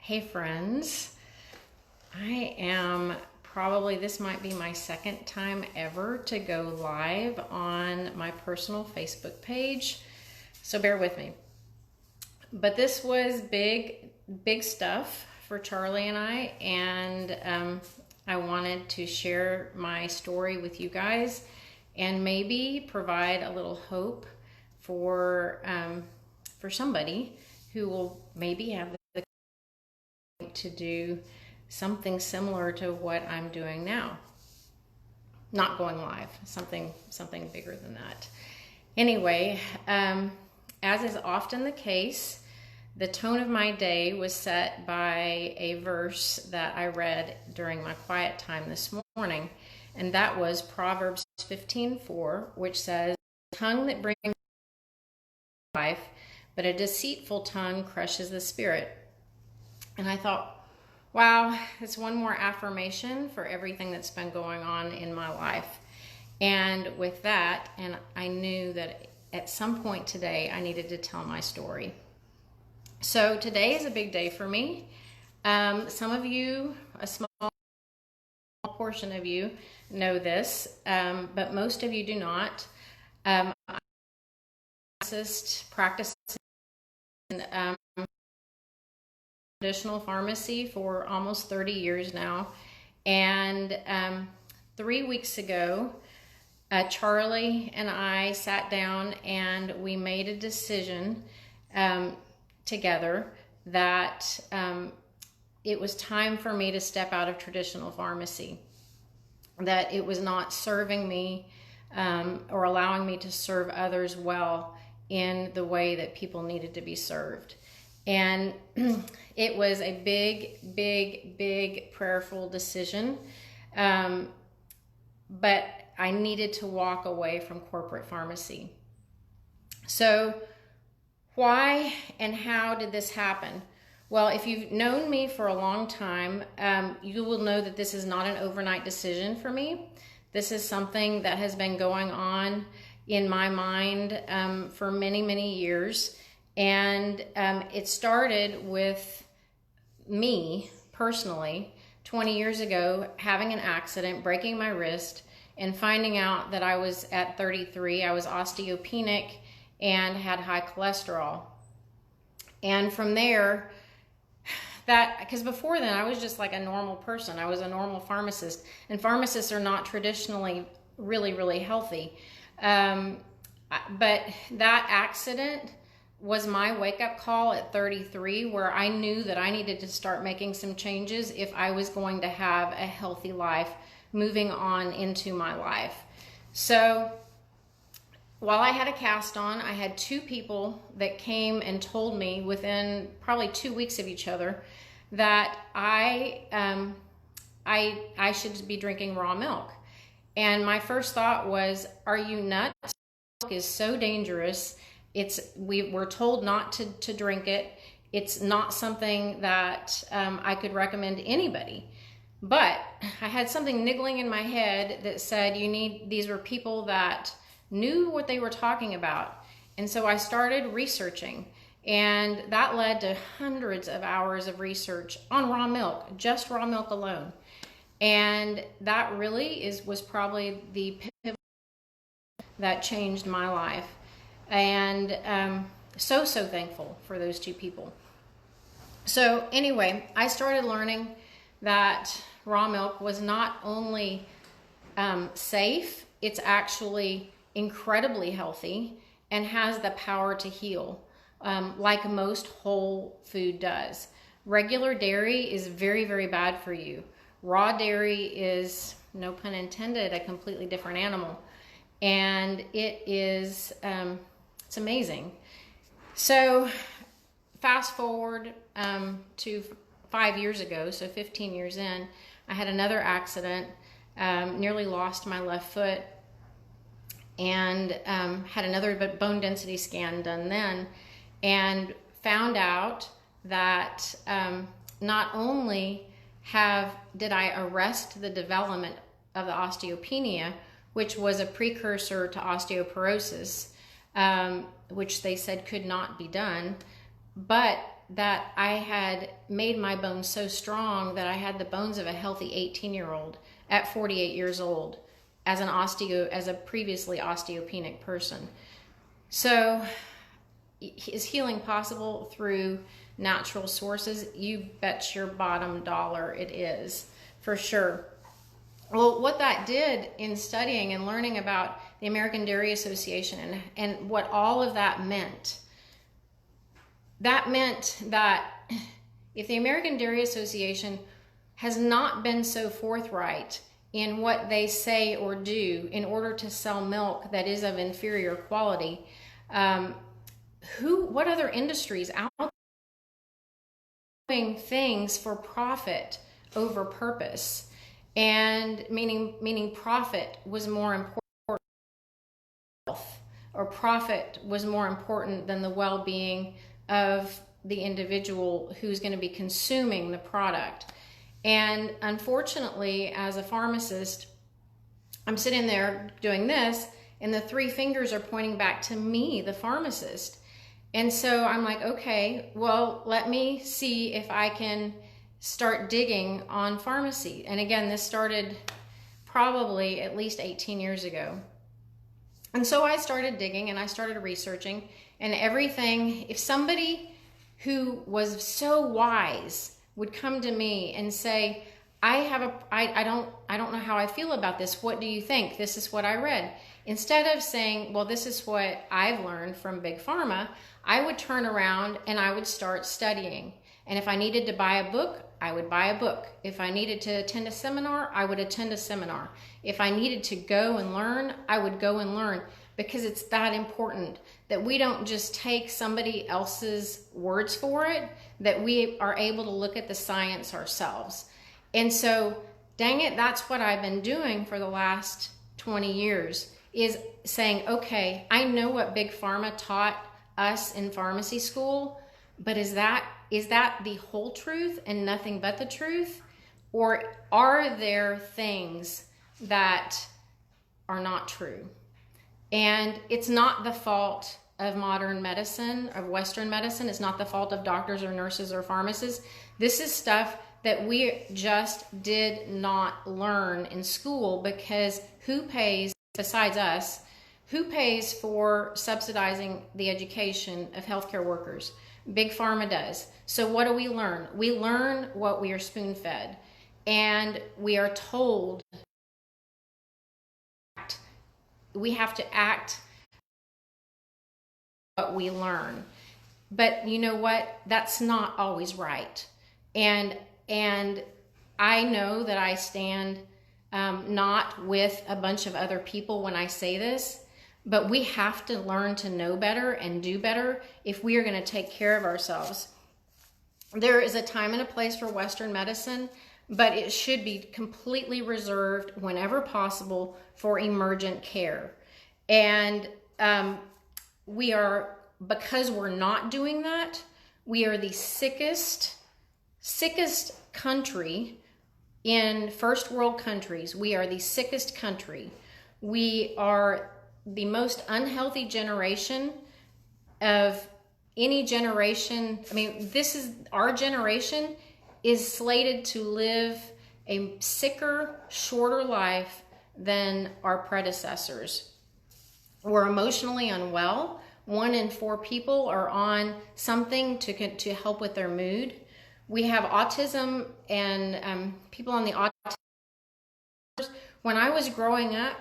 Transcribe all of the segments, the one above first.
Hey friends, this might be my second time ever to go live on my personal Facebook page, so bear with me. But this was big stuff for Charlie and I, and I wanted to share my story with you guys and maybe provide a little hope for somebody who will maybe have the to do something similar to what I'm doing now. Not going live, something bigger than that. Anyway, as is often the case, the tone of my day was set by a verse that I read during my quiet time this morning, and that was Proverbs 15:4, which says, "Tongue that brings life, but a deceitful tongue crushes the spirit." And I thought, wow, it's one more affirmation for everything that's been going on in my life. And with that, and I knew that at some point today, I needed to tell my story. So today is a big day for me. Some of you, a small portion of you know this, but most of you do not. I'm a pharmacist, practicing traditional pharmacy for almost 30 years now. And 3 weeks ago, Charlie and I sat down and we made a decision together that it was time for me to step out of traditional pharmacy, that it was not serving me or allowing me to serve others well in the way that people needed to be served. And it was a big prayerful decision, but I needed to walk away from corporate pharmacy. So why and how did this happen? Well, if you've known me for a long time, you will know that this is not an overnight decision for me. This is something that has been going on in my mind for many years. And it started with me personally 20 years ago having an accident, breaking my wrist, and finding out that I was at 33, I was osteopenic and had high cholesterol. And from there, because before then I was just like a normal person. I was a normal pharmacist, and pharmacists are not traditionally really healthy. But that accident was my wake-up call at 33, where I knew that I needed to start making some changes if I was going to have a healthy life moving on into my life. So while I had a cast on, I had two people that came and told me within probably 2 weeks of each other that I should be drinking raw milk. And my first thought was, are you nuts? Milk is so dangerous. We're told not to drink it. It's not something that I could recommend to anybody. But I had something niggling in my head that said these were people that knew what they were talking about. And so I started researching, and that led to hundreds of hours of research on raw milk, just raw milk alone. And that really was probably the pivot that changed my life. And so thankful for those two people. So anyway, I started learning that raw milk was not only safe, it's actually incredibly healthy and has the power to heal, like most whole food does. Regular dairy is very bad for you. Raw dairy is, no pun intended, a completely different animal. And it is, it's amazing. So fast forward to 5 years ago, so 15 years in, I had another accident, nearly lost my left foot, and had another bone density scan done then, and found out that not only did I arrest the development of the osteopenia, which was a precursor to osteoporosis, which they said could not be done, but that I had made my bones so strong that I had the bones of a healthy 18-year-old at 48 years old as a previously osteopenic person. So is healing possible through natural sources? You bet your bottom dollar it is, for sure. Well, what that did in studying and learning about the American Dairy Association and what all of that meant that if the American Dairy Association has not been so forthright in what they say or do in order to sell milk that is of inferior quality, what other industries out there doing things for profit over purpose? And meaning profit was more important than health, or profit was more important than the well-being of the individual who's going to be consuming the product. And unfortunately, as a pharmacist, I'm sitting there doing this, and the three fingers are pointing back to me, the pharmacist. And so I'm like, okay, well, let me see if I can start digging on pharmacy. And again, this started probably at least 18 years ago. And so I started digging and I started researching, and everything, if somebody who was so wise would come to me and say, I don't know how I feel about this. What do you think? This is what I read. Instead of saying, well, this is what I've learned from Big Pharma, I would turn around and I would start studying. And if I needed to buy a book, I would buy a book. If I needed to attend a seminar, I would attend a seminar. If I needed to go and learn, I would go and learn, because it's that important that we don't just take somebody else's words for it, that we are able to look at the science ourselves. And so, dang it, that's what I've been doing for the last 20 years, is saying, okay, I know what Big Pharma taught us in pharmacy school, but is that the whole truth and nothing but the truth? Or are there things that are not true? And it's not the fault of modern medicine, of Western medicine. It's not the fault of doctors or nurses or pharmacists. This is stuff that we just did not learn in school, because who pays, besides us, who pays for subsidizing the education of healthcare workers? Big Pharma does. So what do we learn? We learn what we are spoon-fed, and we are told we have to act what we learn. But you know what? That's not always right. And I know that I stand not with a bunch of other people when I say this, but we have to learn to know better and do better if we are going to take care of ourselves. There is a time and a place for Western medicine, but it should be completely reserved whenever possible for emergent care. And because we're not doing that, we are the sickest country in first world countries. We are the sickest country. We are the most unhealthy generation of any generation. I mean, our generation is slated to live a sicker, shorter life than our predecessors. We're emotionally unwell. 1 in 4 people are on something to help with their mood. We have autism and people on the autism. When I was growing up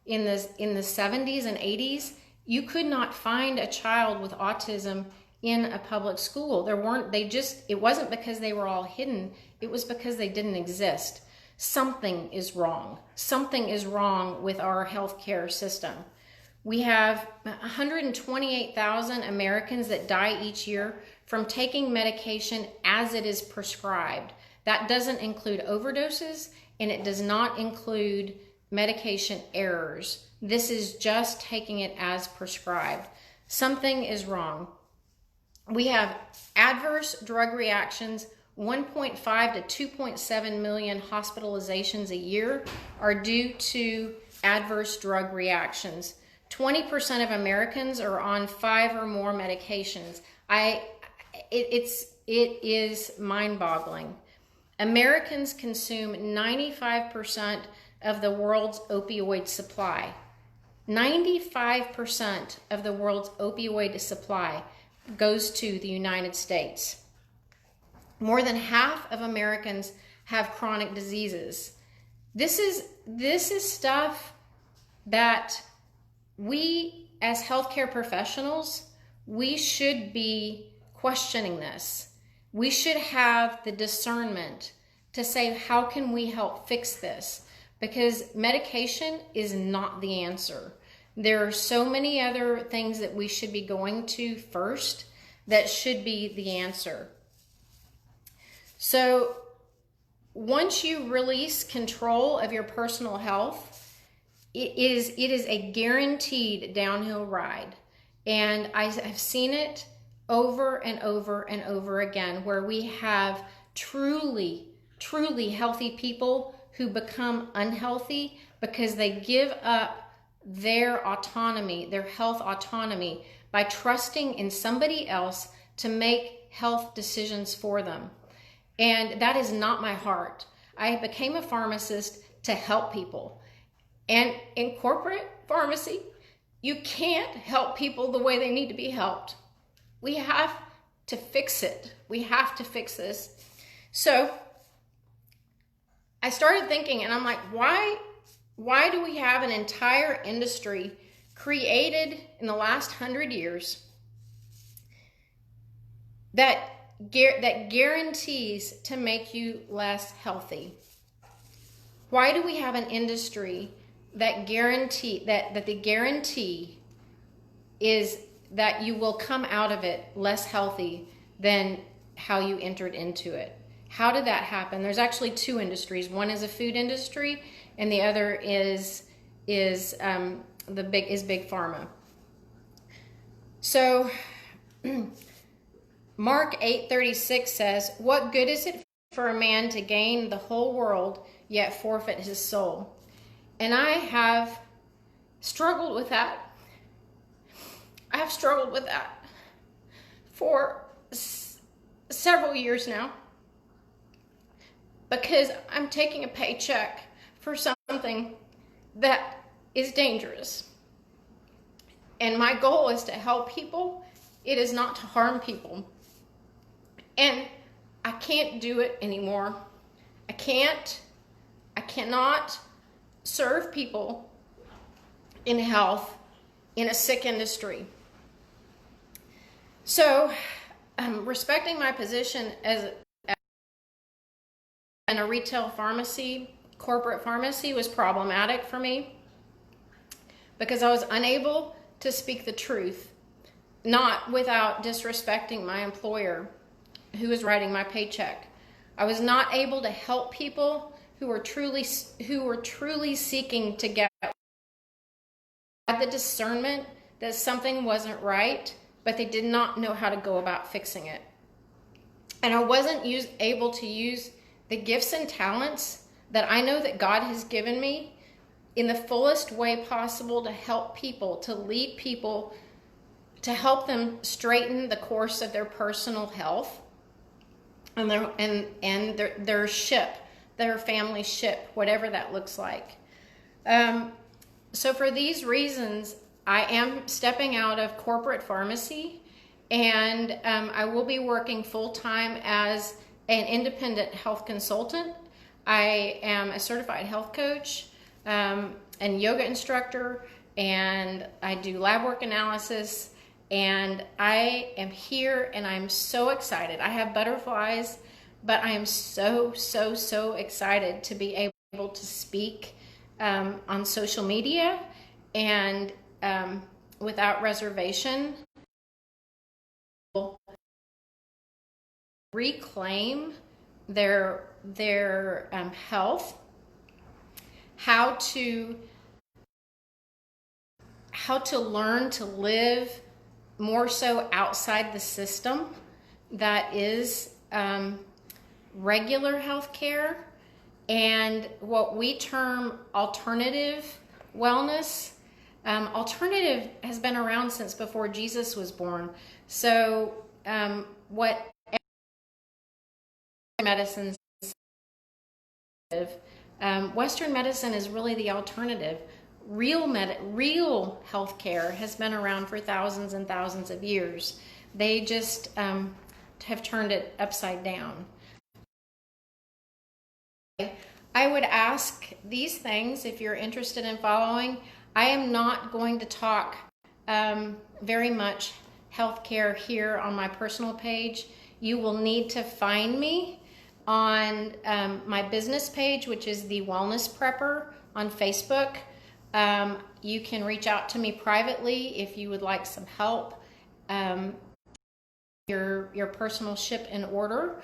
in the 70s and 80s, you could not find a child with autism in a public school. It wasn't because they were all hidden. It was because they didn't exist. Something is wrong. Something is wrong with our healthcare system. We have 128,000 Americans that die each year from taking medication as it is prescribed. That doesn't include overdoses, and it does not include medication errors. This is just taking it as prescribed. Something is wrong. We have adverse drug reactions. 1.5 to 2.7 million hospitalizations a year are due to adverse drug reactions. 20% of Americans are on 5 or more medications. It's is mind-boggling. Americans consume 95% of the world's opioid supply. 95% of the world's opioid supply goes to the United States. More than half of Americans have chronic diseases. This is stuff that we as healthcare professionals, we should be questioning this. We should have the discernment to say, how can we help fix this? Because medication is not the answer. There are so many other things that we should be going to first that should be the answer. So once you release control of your personal health, it is a guaranteed downhill ride. And I have seen it over and over and over again, where we have truly healthy people who become unhealthy because they give up their autonomy, their health autonomy, by trusting in somebody else to make health decisions for them. And that is not my heart. I became a pharmacist to help people. And in corporate pharmacy, you can't help people the way they need to be helped. We have to fix it. We have to fix this. So I started thinking, and I'm like, why do we have an entire industry created in the last 100 years that guarantees to make you less healthy? Why do we have an industry that the guarantee is that you will come out of it less healthy than how you entered into it? How did that happen? There's actually two industries. One is a food industry, and the other is Big Pharma. So Mark 8:36 says, "What good is it for a man to gain the whole world yet forfeit his soul?" And I have struggled with that. I have struggled with that for several years now, because I'm taking a paycheck for something that is dangerous. And my goal is to help people. It is not to harm people. And I can't do it anymore. I cannot serve people in health in a sick industry. So, respecting my position as in a retail pharmacy, corporate pharmacy, was problematic for me because I was unable to speak the truth, not without disrespecting my employer who was writing my paycheck. I was not able to help people who were truly seeking to get the discernment that something wasn't right, but they did not know how to go about fixing it. And I wasn't able to use the gifts and talents that I know that God has given me in the fullest way possible to help people, to lead people, to help them straighten the course of their personal health and their ship, their family ship, whatever that looks like. So for these reasons, I am stepping out of corporate pharmacy, and I will be working full-time as an independent health consultant. I am a certified health coach and yoga instructor, and I do lab work analysis, and I am here and I'm so excited. I have butterflies, but I am so excited to be able to speak on social media and without reservation, reclaim their health, how to learn to live more so outside the system that is regular health care and what we term alternative wellness. Alternative has been around since before Jesus was born. So what medicines. Western medicine is really the alternative. Real healthcare has been around for thousands and thousands of years. They just have turned it upside down. I would ask these things if you're interested in following. I am not going to talk very much healthcare here on my personal page. You will need to find me on my business page, which is the Wellness Prepper on Facebook. You can reach out to me privately if you would like some help. Your personal ship in order.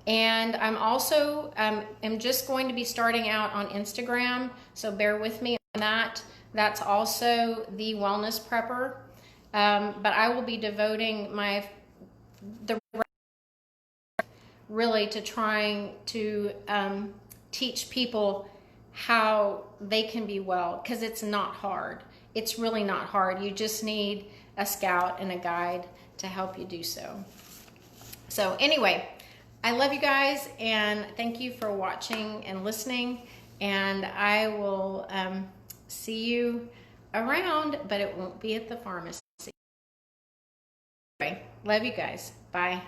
And I'm also am just going to be starting out on Instagram, so bear with me on that. That's also the Wellness Prepper. But I will be devoting really to trying to teach people how they can be well, because it's not hard. It's really not hard. You just need a scout and a guide to help you do so. So anyway, I love you guys, and thank you for watching and listening, and I will see you around, but it won't be at the pharmacy. Anyway, love you guys. Bye.